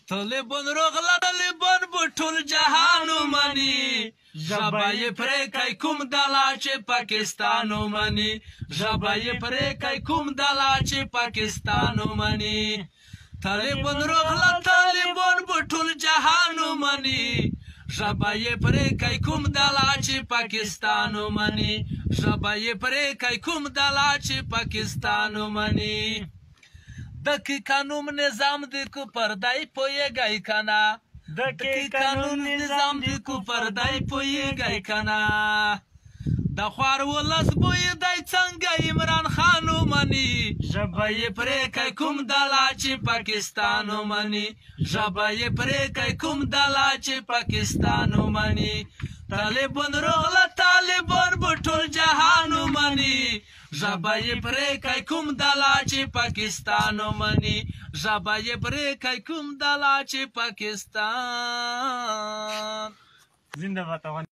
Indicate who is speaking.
Speaker 1: طالبان راغله طالبان په ټول جهان ومني ژبه یې پرې کوي کوم دلا چې پاکستان ومني ژبه یې پرې کوي کوم دلا چې پاکستان ومني طالبان راغله طالبان په ټول جهان ومني ژبه یې پرې کوي کوم دلا چې پاکستان ومني ژبه یې پرې کوي کوم دلا چې پاکستان ومني دکی قانون نظام دی کو پردای پویږي کنا دکی قانون نظام دی کو پردای پویږي کنا د خوار ولس بوی دای څنګه عمران خان ومني ژبه یې پرې کوي کوم دلا چې پاکستان ومني ژبه یې پرې کوي کوم دلا چې پاکستان ومني طالبان راغله طالبان په ټول جهان ومني ژبه یې پرې کوي کوم دلا چې پاکستان ومني ژبه یې پرې کوي کوم دلا چې پاکستان
Speaker 2: زنده باد